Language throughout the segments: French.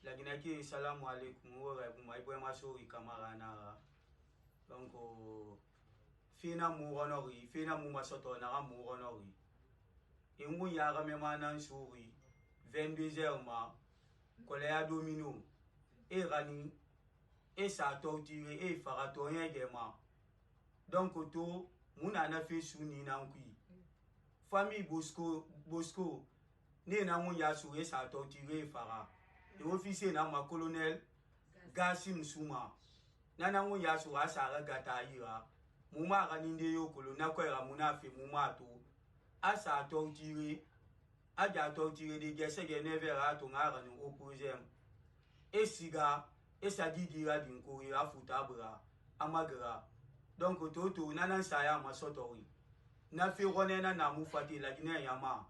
Lakini ki salamu alaikum wa rahmatullahi wa barakatuh kamarana. Donc fina mu honori, fina mu masoto na mu honori. Ingu yaga me manan suri 22h ma kolea domino e rani e sa tortire e farato yegema. Donc to muna na fe suni nankui. Famille Bosco ne na mu ya su e sa tortire e fara. E officier na ma colonel Gassim Souma. Nana mu ya su asara gata ira. Muma ganinde yo kolo na kwera muna fe muma to. Asa tortire aja tortire de gese ge nevera to ngara no opposem. E siga e sadidira din ko ira futabra amagra. Donc toto nana saya masotori. Na fe ronena na mu fati la Guinée yama.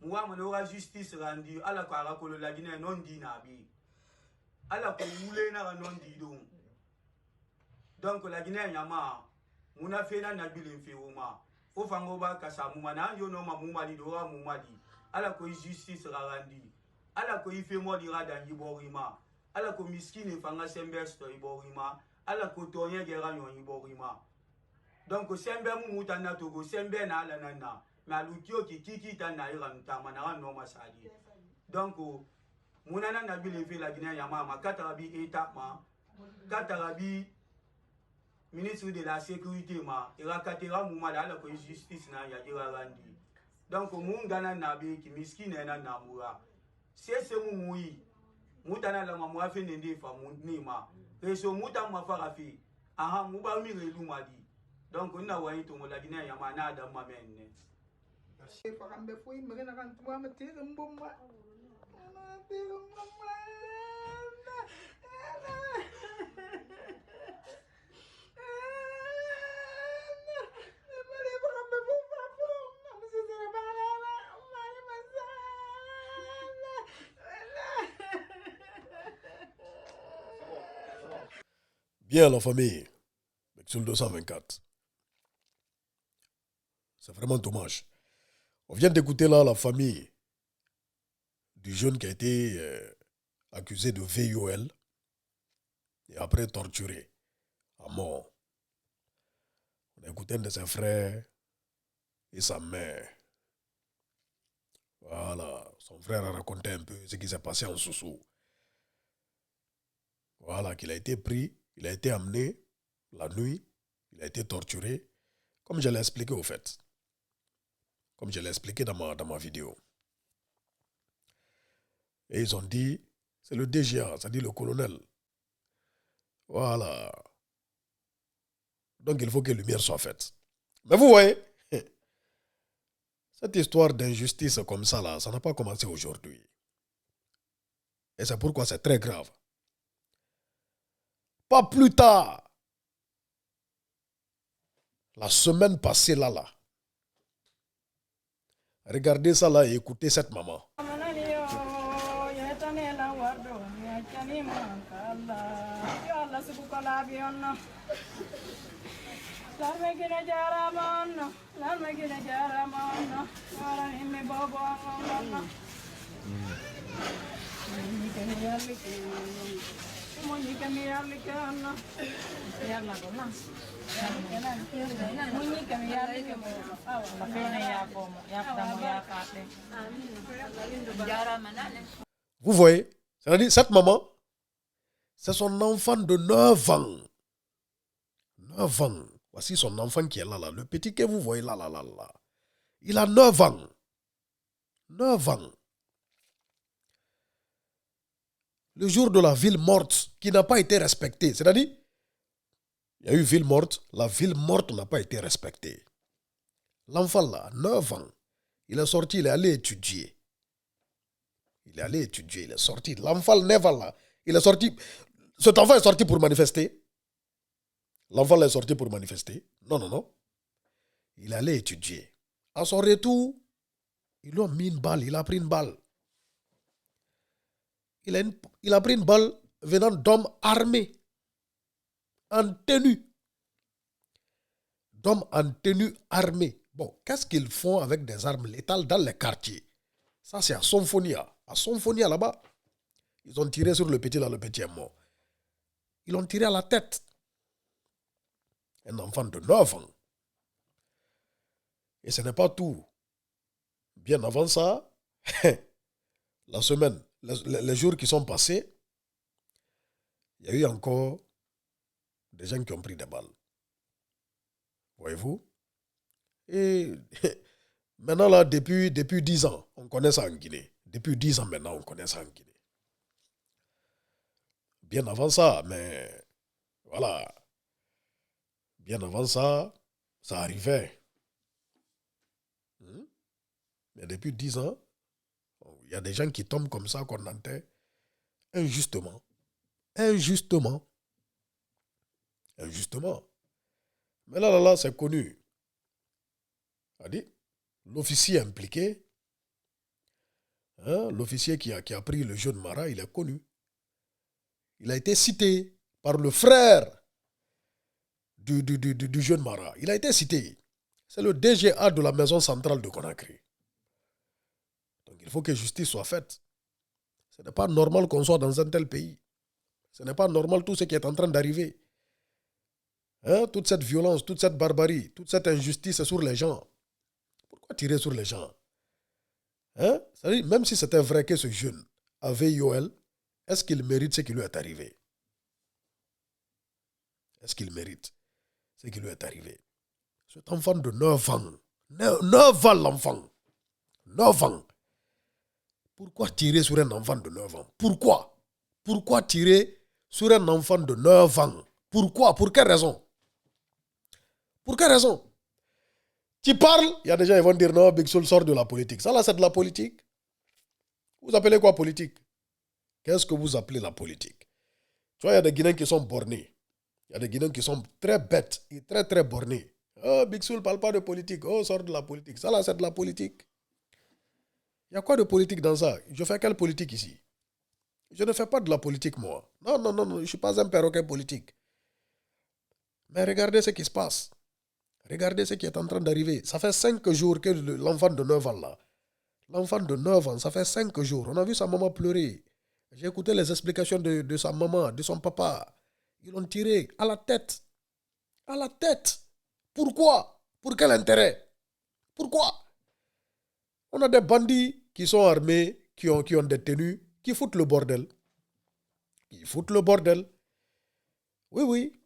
Muwa manora justice randi ala ko ara ko la Guinée non di na bi. Ala ko wule na non di don. Donc la Guinée yama muna fe na bilin fe woma. O fango ba kasa muma na yo no ma muma di do muma di. Ala ko justice randi. Ala ko ife mo di rada yiborima. Ala ko miskini fanga sembe sto yiborima. Ala ko tonye gera nyon yiborima. Donc sembe mu mutana togo sembe na ala nana. Ma lutio ki kiki ta na ira ntama na no masadi. Donc munana na bilin fe la Guinée yama ma katarabi eta ma katarabi ministre de la sécurité ma irakatera muma la ko justice na ya ira randi. Donc mungana nabi ki miskine na namura. Sese mumui mutana la mamwa fe nende fa munima. Reso muta mafara fi. Aha muba mi relu madi. Donc na wa yito la Guinée ya mana da mamenne. Merci fa kambe fui mena kan tuma mate mbomma. Ana te mbomma. Bien, la famille, sur le 224. C'est vraiment dommage. On vient d'écouter là la famille du jeune qui a été accusé de VIOL et après torturé à mort. On a écouté un de ses frères et sa mère. Voilà, son frère a raconté un peu ce qui s'est passé en Soussou. Voilà, qu'il a été pris, il a été amené la nuit, il a été torturé, comme je l'ai expliqué au fait. Comme je l'ai expliqué dans ma vidéo. Et ils ont dit, c'est le DGA, c'est-à-dire le colonel. Voilà. Donc il faut que lumière soit faite. Mais vous voyez, cette histoire d'injustice comme ça, là, ça n'a pas commencé aujourd'hui. Et c'est pourquoi c'est très grave. Pas plus tard, la semaine passée là. Regardez ça là et écoutez cette maman. Vous voyez, c'est-à-dire cette maman, c'est son enfant de 9 ans. 9 ans. Voici son enfant qui est là. Le petit que vous voyez là. Il a 9 ans. 9 ans. Le jour de la ville morte qui n'a pas été respectée. C'est-à-dire, il y a eu ville morte, la ville morte n'a pas été respectée. L'enfant là, 9 ans, il est sorti, il est allé étudier. Il est allé étudier, il est sorti. L'enfant 9 ans là, il est sorti. Cet enfant est sorti pour manifester. L'enfant là est sorti pour manifester. Non. Il est allé étudier. À son retour, ils lui ont mis une balle, il a pris une balle. Il a pris une balle venant d'hommes armés, en tenue. D'hommes en tenue armée. Bon, qu'est-ce qu'ils font avec des armes létales dans les quartiers? Ça, c'est à Sonfonia. À Sonfonia, là-bas, Ils ont tiré sur le petit là, le petit est mort. Ils l'ont tiré à la tête. Un enfant de 9 ans. Et ce n'est pas tout. Bien avant ça, la semaine, les jours qui sont passés, il y a eu encore des gens qui ont pris des balles. Voyez-vous? Et maintenant, là, depuis 10 ans, on connaît ça en Guinée. Depuis 10 ans maintenant, on connaît ça en Guinée. Bien avant ça, mais voilà. Bien avant ça, ça arrivait. Mais depuis 10 ans, il y a des gens qui tombent comme ça qu'on entend injustement. Injustement. Injustement. Mais là, c'est connu. C'est-à-dire, l'officier impliqué, l'officier qui a pris le jeune Mara, il est connu. Il a été cité par le frère du jeune Mara. Il a été cité. C'est le DGA de la maison centrale de Conakry. Donc il faut que justice soit faite. Ce n'est pas normal qu'on soit dans un tel pays. Ce n'est pas normal tout ce qui est en train d'arriver. Toute cette violence, toute cette barbarie, toute cette injustice sur les gens. Pourquoi tirer sur les gens? C'est-à-dire, même si c'était vrai que ce jeune avait IOL, est-ce qu'il mérite ce qui lui est arrivé? Est-ce qu'il mérite ce qui lui est arrivé? Cet enfant de 9 ans, 9 ans l'enfant, 9 ans. Pourquoi tirer sur un enfant de 9 ans? Pourquoi? Pourquoi tirer sur un enfant de 9 ans? Pourquoi? Pour quelle raison? Pour quelle raison? Tu parles, il y a des gens qui vont dire non, Big Soul sort de la politique. Ça là, c'est de la politique. Vous appelez quoi politique? Qu'est-ce que vous appelez la politique? Tu vois, il y a des Guinéens qui sont bornés. Il y a des Guinéens qui sont très bêtes et très très bornés. Oh, Big Soul ne parle pas de politique. Oh, sort de la politique. Ça là, c'est de la politique. Il y a quoi de politique dans ça? Je fais quelle politique ici? Je ne fais pas de la politique, moi. Non, je ne suis pas un perroquet politique. Mais regardez ce qui se passe. Regardez ce qui est en train d'arriver. Ça fait 5 jours que l'enfant de 9 ans là. L'enfant de 9 ans, ça fait 5 jours. On a vu sa maman pleurer. J'ai écouté les explications de sa maman, de son papa. Ils l'ont tiré à la tête. À la tête. Pourquoi? Pour quel intérêt? Pourquoi? On a des bandits qui sont armés, qui ont des tenues, qui foutent le bordel. Ils foutent le bordel. Oui.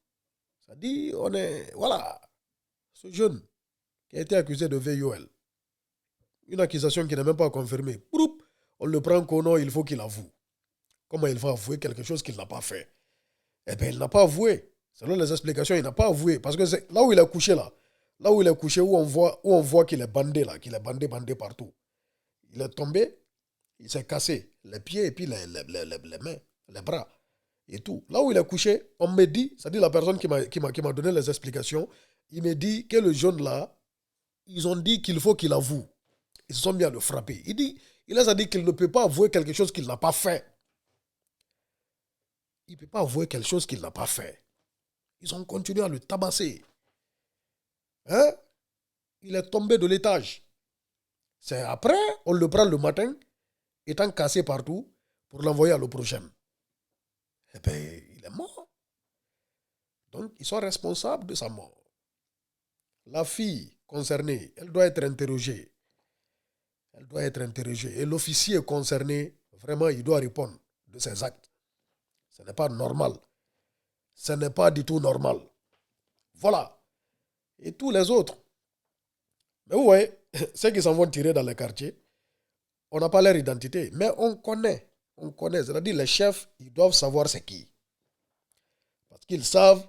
Ça dit, on est... Voilà. Ce jeune qui a été accusé de VIOL. Une accusation qui n'est même pas confirmée. On le prend qu'au nom, il faut qu'il avoue. Comment il va avouer quelque chose qu'il n'a pas fait? Eh bien, il n'a pas avoué. Selon les explications, il n'a pas avoué. Parce que c'est là où il est couché, où on voit qu'il est bandé, là, qu'il est bandé partout. Il est tombé, il s'est cassé les pieds et puis les mains, les bras et tout. Là où il est couché, on me dit, c'est-à-dire la personne qui m'a donné les explications, il me dit que le jeune là, ils ont dit qu'il faut qu'il avoue. Ils se sont mis à le frapper. Il les a dit qu'il ne peut pas avouer quelque chose qu'il n'a pas fait. Il ne peut pas avouer quelque chose qu'il n'a pas fait. Ils ont continué à le tabasser. Il est tombé de l'étage. C'est après, on le prend le matin, étant cassé partout, pour l'envoyer à l'eau prochaine. Eh bien, il est mort. Donc, ils sont responsables de sa mort. La fille concernée, elle doit être interrogée. Elle doit être interrogée. Et l'officier concerné, vraiment, il doit répondre de ses actes. Ce n'est pas normal. Ce n'est pas du tout normal. Voilà. Et tous les autres. Mais vous voyez, ceux qui s'en vont tirer dans les quartiers, on n'a pas leur identité. Mais on connaît. On connaît. C'est-à-dire les chefs, ils doivent savoir c'est qui. Parce qu'ils savent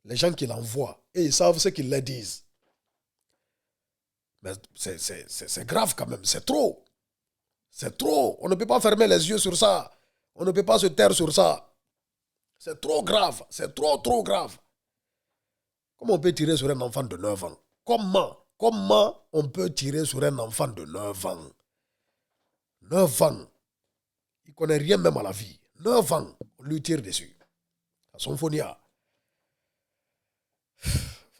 les gens qui l'envoient. Et ils savent ce qu'ils leur disent. Mais c'est grave quand même. C'est trop. C'est trop. On ne peut pas fermer les yeux sur ça. On ne peut pas se taire sur ça. C'est trop grave. C'est trop grave. Comment on peut tirer sur un enfant de 9 ans? Comment on peut tirer sur un enfant de 9 ans? 9 ans. Il ne connaît rien même à la vie. 9 ans, on lui tire dessus. À son phonia.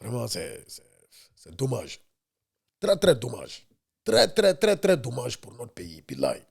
Vraiment, c'est dommage. Très dommage. Très dommage pour notre pays. Pillaï.